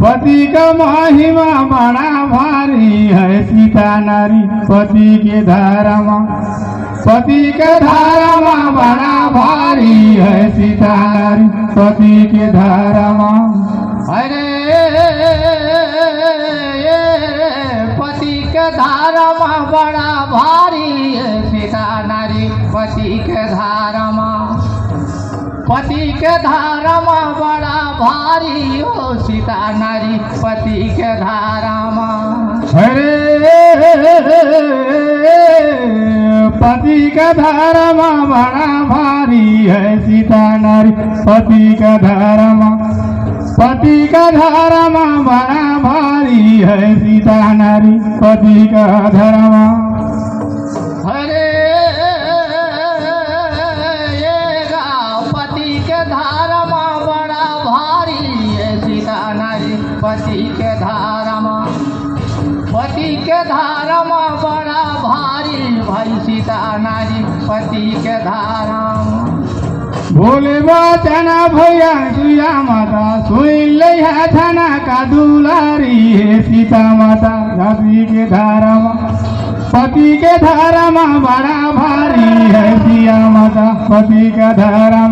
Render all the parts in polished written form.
पति का महिमा बड़ा भारी है सीता नारी पति के धारा पति के धारा बड़ा भारी है सीता नारी पति के धारा अरे पति के धारा बड़ा भारी है सीता नारी पति के धारा पति के धारा बड़ा भारी हो सीता नारी पति के धारा अरे पति का धारा बड़ा भारी है सीता नारी पति का धारा पति का धारा बड़ा भारी है सीता नारी पति का धर्म अरे पति के धारा बड़ा भारी है सीता नारी पति के धारा पति के धारा बड़ा भारी भाई सीता नारी पति के धारा बोले बचना भैया सुया माता सुन लिया थाना का दुलारी है सीता माता पति के धारा पति के धारा बड़ा भारी है सिया माता पति का धारा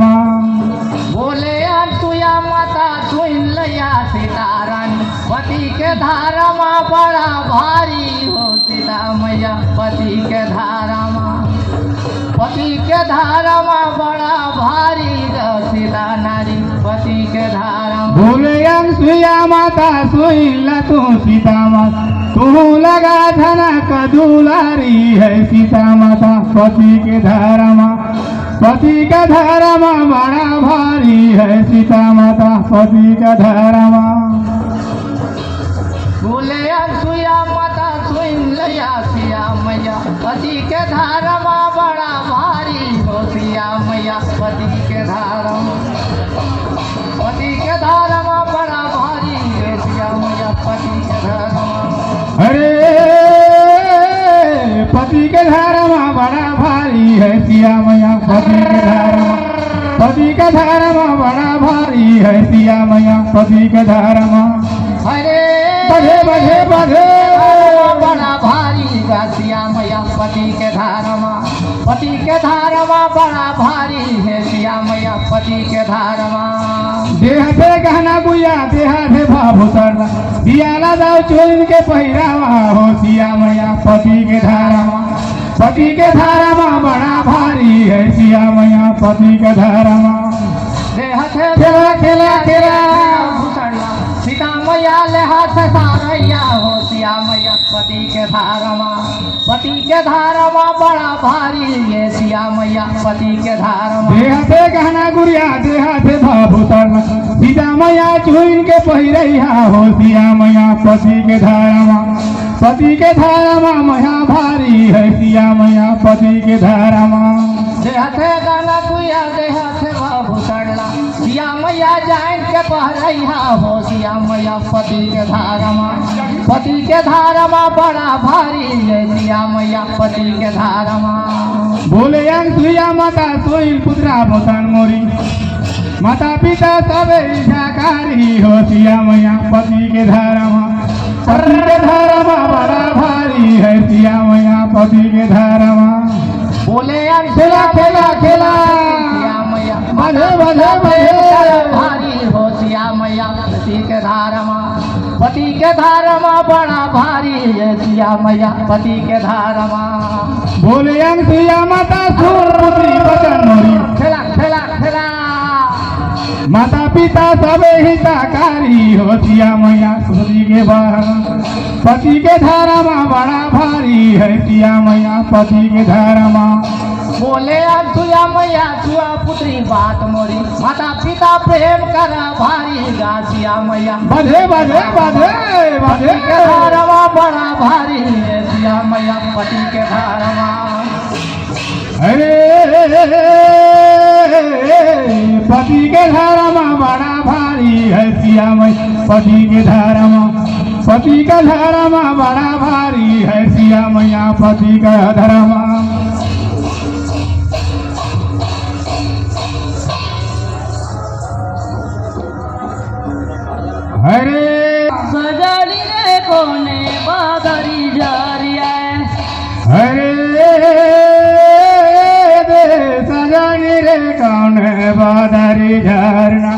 बोले सुया माता सुन लिया सीतारानी पति के धारा बड़ा भारी हो सीता मैया पति के धारा पति के धारा बड़ा भारी सीता नारी पति के धारा बोले सुया माता सुन तू सीता माता तू लगा धना का दुलारी है सीता माता पति के धारा पति का धारा बड़ा भारी है सीता माता पति का धारा बोले सुया माता सुन लिया सिया मैया पति के धारा बड़ा भारी हो सिया मैया पति के धारा पति के धारा बड़ा भारी है सिया मैया पति के धारा अरे पति के धारा बड़ा भारी है सिया मैया पति के धारा पति का धारा बड़ा भारी है सिया मैया पति के धारा अरे बधे बधे बधे बड़ा भारी सिया मैया पति के धारा पति के धारा बड़ा भारी है सिया मैया पति के धारा देह से गहना गुया देह से भाभूषण दियाला दाव चोरी के पहिरावा हो सिया मैया पति के धारा पति के धारा बड़ा भारी है सिया मैया पति के धारा देह से खेला खेला खेला सीता मैया ले हाथ सारैया हो सिया मैया पति के धारा पति के धारा बड़ा भारी है सिया मैया पति के धारा देह से गहना गुड़िया देह से भाभूषण सीता मैया चुन के पहिरैया हो सिया मैया पति के धारा पति के धारा मैया भारी है सिया मैया पति के धारा देह से गहना गुड़िया देह से भाभूषण सिया मैया जान के पहरैया हो सिया मैया पति के धारा पति के धारा बड़ा भारी है सिया मैया पति के धारा बोले सुया माता सोइल पुत्रा भूषण मोरी माता पिता सब इच्छाकारी हो सिया मैया पति के धारा पति के धारा बड़ा भारी है सिया मैया पति के धारा बोले खेला खेला खेला बधे बधे बधे भारी हो सिया मैया पति के धारा पति के धारा बड़ा भारी है सिया मैया पति के धारा बोले सुया माता सुर पुत्री बचन मोरी खेला खेला खेला माता पिता सब हितकारी हो सिया मैया पति के धारा पति के धारा बड़ा भारी है सिया मैया पति के धारा बोले सुया मैया सुआ पुत्री बात मोरी माता पिता प्रेम कर भारी गा सिया मैया बधे बधे बधे बधे के धारा बड़ा भारी है सिया मैया पति के धारा अरे पति के धारा बड़ा भारी है सिया मैया पति के धारा पति का धारा बड़ा भारी है सिया मैया पति का धर्म हरे बादारी झरना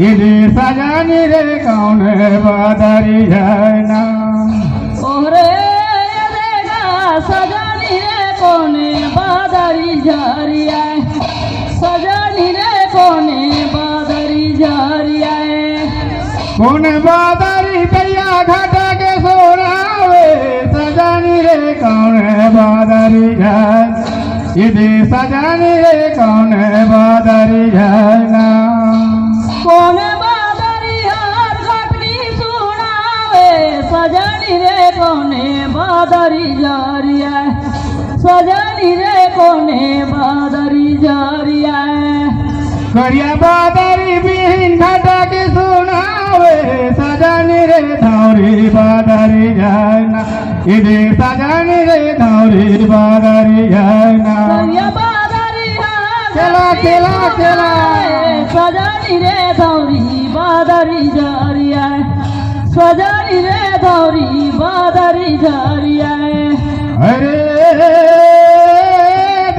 इधे सजानी रे कौन बादारी झरना ओरे देखा सजानी रे कोने बादरी झरिया सजानी रे कोने बादरी झरिया कौन बादारी तैया घाटा के सोनावे सजानी रे कौन बादारी झरना इधे सजानी रे कौन बादारी झरना कोने बादरी हार घटनी सुनावे सजानी रे कोने बादरी झरिया सजानी रे कोने बादरी झरिया करिया बादारी बिहीन घाटा के सुनावे सजानी रे धौरी बादारी झरना इधे सजानी रे धौरी बादारी झरना करिया बादरी हार खेला खेला खेला सजानी रे धौरी बादरी झरिया सजानी रे धौरी बादरी झरिया अरे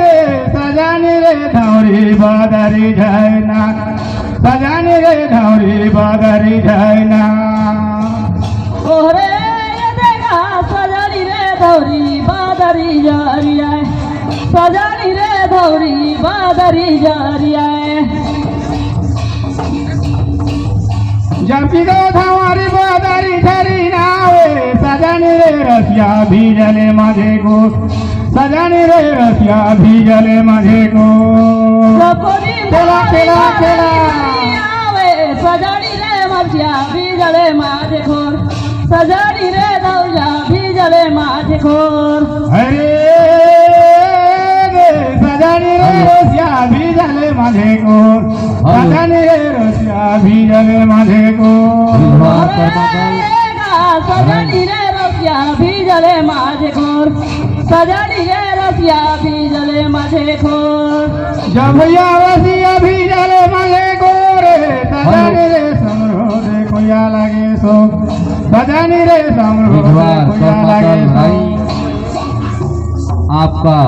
दे सजानी रे धौरी बादारी झरना सजानी रे धौरी बादारी झरना ओरे ये देखा सजानी रे धौरी बादरी झरिया सजानी रे धौरी बादरी झरिया जब पिगो हमारी बादारी झरी नावे सजानी रे रसिया भीजले माझे को सजानी रे रसिया भीजले माझे को खेला खेला खेला सजानी रे मरसिया भीजले माझे खोर सजानी रे दौजा भीजले माझे खोर अरे सजानी रे रसिया भीजले माझे को सजानी रे रसिया भीजले माझे को सजानी रे रसिया भीजले माझे खोर सजानी रे रसिया भीजले माझे खोर जब भैया रसिया भीजले माझे को रे सजानी रे समरो देखो या लगे सो सजानी रे समरो देखो या लगे सो आपका